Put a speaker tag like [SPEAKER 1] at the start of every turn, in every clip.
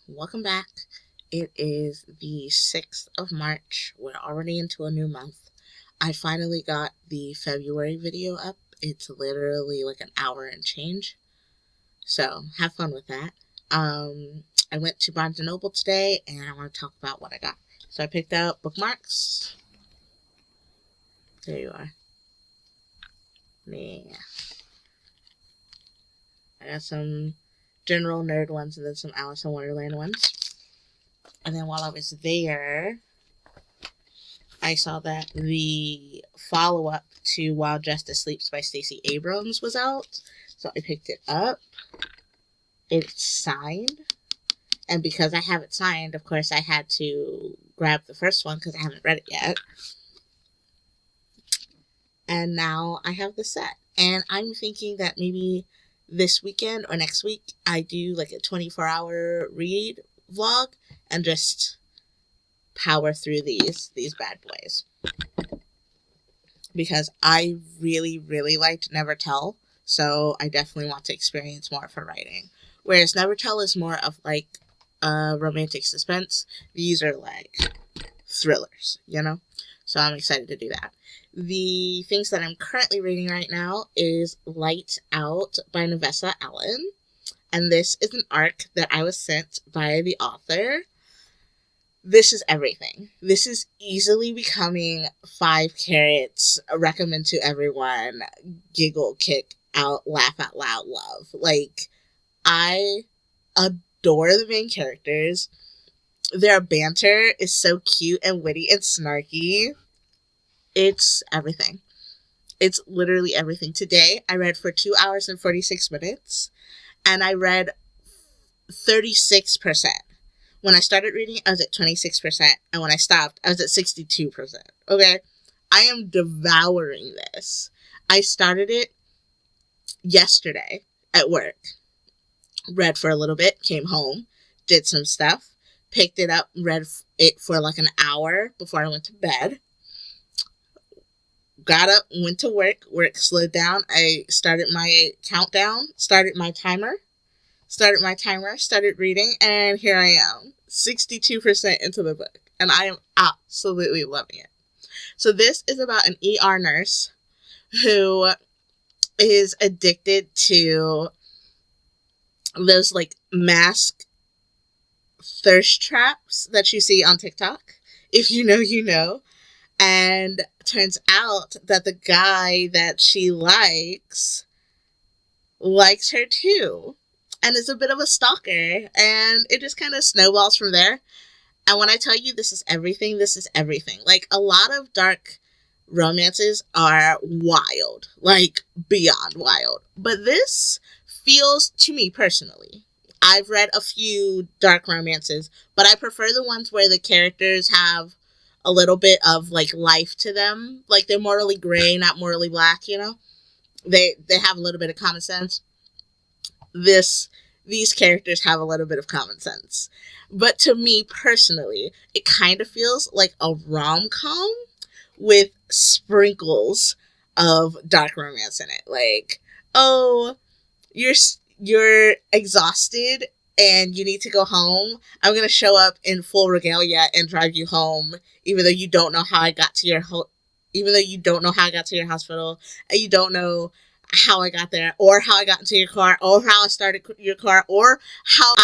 [SPEAKER 1] welcome back. It is the 6th of March. We're already into a new month. I finally got the February video up. It's literally like an hour and change. So have fun with that. I went to Barnes & Noble today and I want to talk about what I got. So I picked up bookmarks. There you are. Yeah. I got some general nerd ones and then some Alice in Wonderland ones. And then while I was there, I saw that the follow-up to While Justice Sleeps by Stacey Abrams was out. So I picked it up. It's signed. And because I have it signed, of course, I had to grab the first one because I haven't read it yet. And now I have the set. And I'm thinking that maybe this weekend or next week, I do like a 24-hour read vlog and just power through these bad boys. Because I really, really liked Never Tell. So I definitely want to experience more for writing. Whereas Never Tell is more of like romantic suspense. These are like thrillers, you know? So I'm excited to do that. The things that I'm currently reading right now is Light Out by Nevessa Allen. And this is an arc that I was sent by the author. This is everything. This is easily becoming 5 carats, recommend to everyone, giggle, kick out, laugh out loud, love. Like, I adore the main characters. Their banter is so cute and witty and snarky. It's everything. It's literally everything. Today, I read for 2 hours and 46 minutes, and I read 36%. When I started reading, I was at 26%, and when I stopped, I was at 62%. Okay? I am devouring this. I started it yesterday at work. Read for a little bit, came home, did some stuff, picked it up, read it for like an hour before I went to bed. Got up, went to work slowed down. I started my countdown, started my timer, started reading, and here I am, 62% into the book, and I am absolutely loving it. So this is about an ER nurse who is addicted to those like mask thirst traps that you see on TikTok. If you know, you know. And turns out that the guy that she likes her too. And is a bit of a stalker. And it just kind of snowballs from there. And when I tell you this is everything, this is everything. Like, a lot of dark romances are wild. Like, beyond wild. But this feels, to me personally, I've read a few dark romances, but I prefer the ones where the characters have a little bit of like life to them, like they're morally gray, not morally black, you know. They have a little bit of common sense. These characters have a little bit of common sense, but to me personally, it kind of feels like a rom-com with sprinkles of dark romance in it. Like, oh, you're exhausted and you need to go home. I'm going to show up in full regalia and drive you home, even though you don't know how I got to your hospital, and you don't know how I got there, or how I got into your car, or how I started your car, or how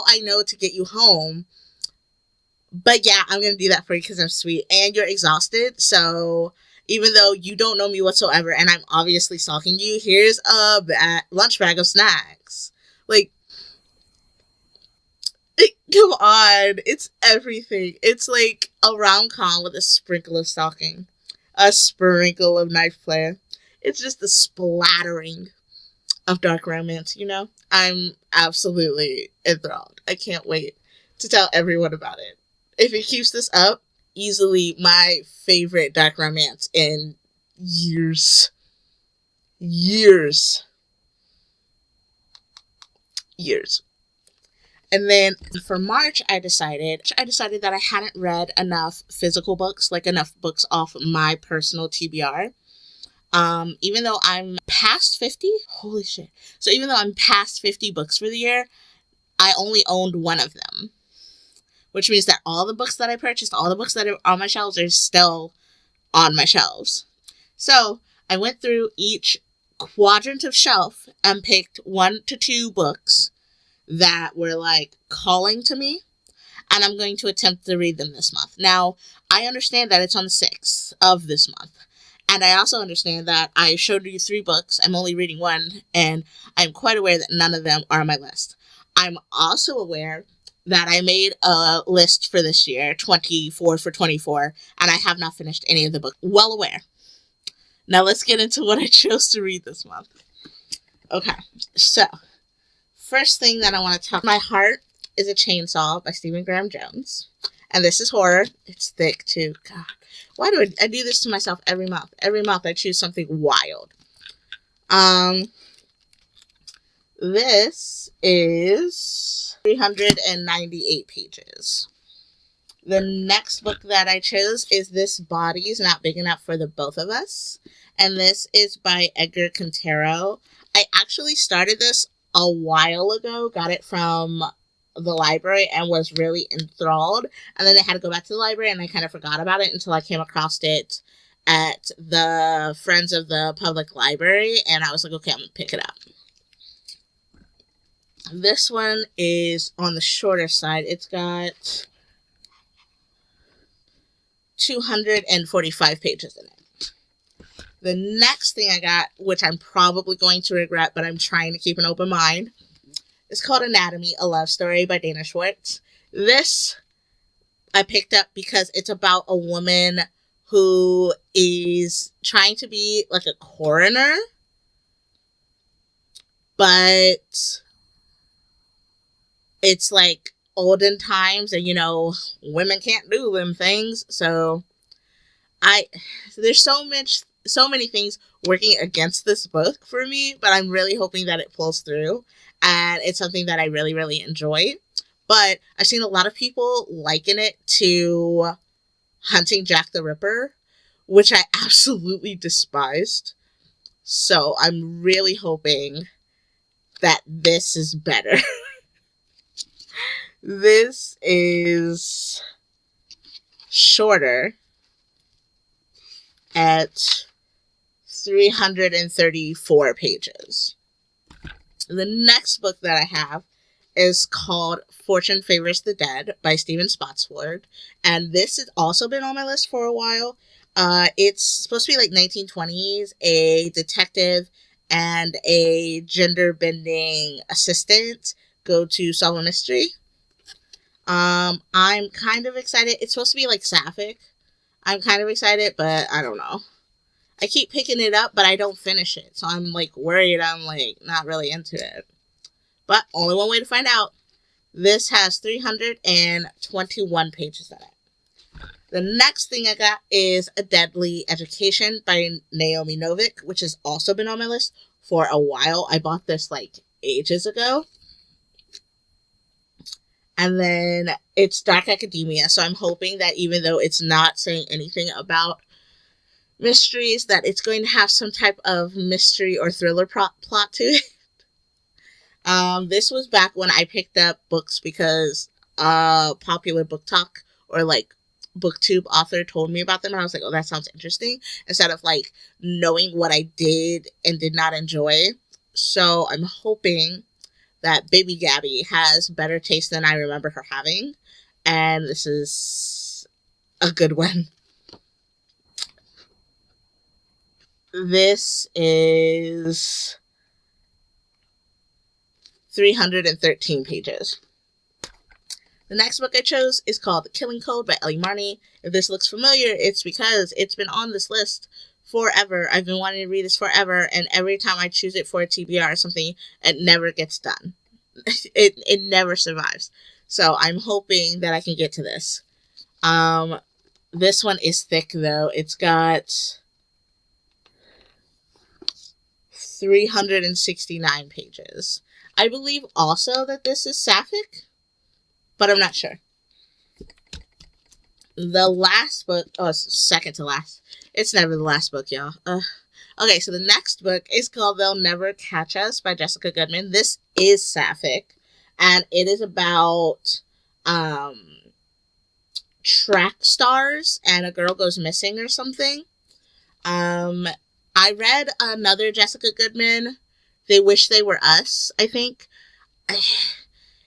[SPEAKER 1] I know to get you home. But yeah, I'm going to do that for you because I'm sweet, and you're exhausted, so even though you don't know me whatsoever, and I'm obviously stalking you, here's a lunch bag of snacks. Like, come on, it's everything. It's like a rom-com with a sprinkle of stalking, a sprinkle of knife play. It's just the splattering of dark romance, you know? I'm absolutely enthralled. I can't wait to tell everyone about it. If it keeps this up, easily my favorite dark romance in years. And then for March, I decided that I hadn't read enough physical books, like enough books off my personal TBR. Even though I'm past 50, holy shit. So even though I'm past 50 books for the year, I only owned one of them, which means that all the books that I purchased, all the books that are on my shelves are still on my shelves. So I went through each quadrant of shelf and picked 1 to 2 books that were like calling to me, and I'm going to attempt to read them this month. Now, I understand that it's on the 6th of this month, and I also understand that I showed you 3 books. I'm only reading 1, and I'm quite aware that none of them are on my list. I'm also aware that I made a list for this year, 24 for 24, and I have not finished any of the books. Well aware. Now let's get into what I chose to read this month. Okay, so first thing that I want to talk, My Heart is a Chainsaw by Stephen Graham Jones. And this is horror. It's thick too. God, why do I do this to myself every month? Every month I choose something wild. This is 398 pages. The next book that I chose is This Body's Not Big Enough for the Both of Us. And this is by Edgar Quintero. I actually started this a while ago, got it from the library, and was really enthralled. And then I had to go back to the library, and I kind of forgot about it until I came across it at the Friends of the Public Library, and I was like, okay, I'm going to pick it up. This one is on the shorter side. It's got 245 pages in it. The next thing I got, which I'm probably going to regret, but I'm trying to keep an open mind, is called Anatomy, a Love Story by Dana Schwartz. This I picked up because it's about a woman who is trying to be like a coroner, but it's like olden times, and women can't do them things. So there's so many things working against this book for me, but I'm really hoping that it pulls through, and it's something that I really, really enjoy. But I've seen a lot of people liken it to Hunting Jack the Ripper, which I absolutely despised. So I'm really hoping that this is better. This is shorter at 334 pages. The next book that I have is called Fortune Favors the Dead by Stephen Spotswood, and this has also been on my list for a while. It's supposed to be like 1920s, a detective and a gender-bending assistant go to solve a mystery. I'm kind of excited. It's supposed to be like sapphic. I'm kind of excited, but I don't know. I keep picking it up, but I don't finish it. So I'm like worried I'm like not really into it. But only one way to find out. This has 321 pages in it. The next thing I got is A Deadly Education by Naomi Novik, which has also been on my list for a while. I bought this like ages ago. And then it's Dark Academia, so I'm hoping that even though it's not saying anything about mysteries, that it's going to have some type of mystery or thriller plot to it. This was back when I picked up books because Popular Book Talk or like BookTube author told me about them, and I was like, oh, that sounds interesting, instead of like knowing what I did and did not enjoy. So I'm hoping that Baby Gabby has better taste than I remember her having, and this is a good one. This is 313 pages. The next book I chose is called The Killing Code by Ellie Marney. If this looks familiar, it's because it's been on this list forever. I've been wanting to read this forever, and every time I choose it for a TBR or something, it never gets done. It never survives. So I'm hoping that I can get to this. This one is thick though. It's got 369 pages. I believe also that this is sapphic, but I'm not sure. The last book, it's second to last. It's never the last book, y'all. Okay, so the next book is called They'll Never Catch Us by Jessica Goodman. This is sapphic. and it is about track stars, and a girl goes missing or something. I read another Jessica Goodman, They Wish They Were Us, I think.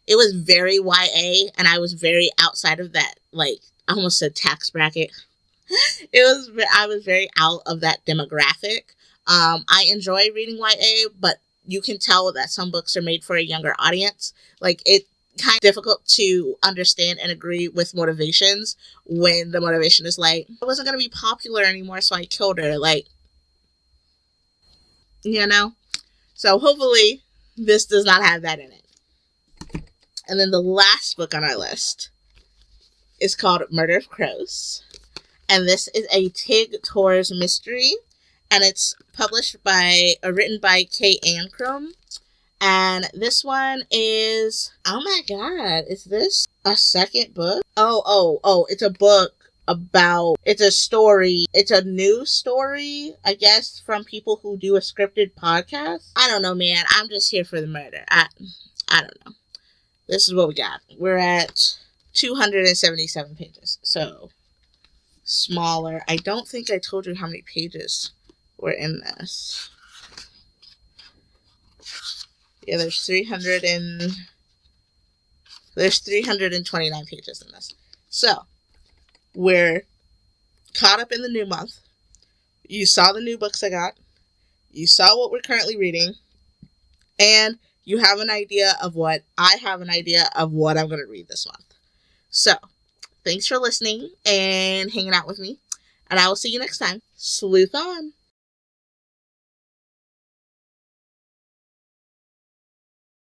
[SPEAKER 1] It was very YA, and I was very outside of that, like, I almost said tax bracket. I was very out of that demographic. I enjoy reading YA, but you can tell that some books are made for a younger audience. Like, it kind of difficult to understand and agree with motivations when the motivation is like, I wasn't going to be popular anymore, so I killed her. Like, you know? So hopefully this does not have that in it. And then the last book on our list is called Murder of Crows. And this is a Tig Torres mystery. And it's written by Kay Ancrum. And this one is, oh my god, is this a second book? Oh, it's a book about, it's a story, it's a news story, I guess, from people who do a scripted podcast. I don't know, man, I'm just here for the murder. I don't know. This is what we got. We're at 277 pages, so smaller. I don't think I told you how many pages were in this. Yeah, there's 329 pages in this. So, we're caught up in the new month. You saw the new books I got. You saw what we're currently reading. And you have an idea of what I have an idea of what I'm going to read this month. So, thanks for listening and hanging out with me. And I will see you next time. Sleuth on!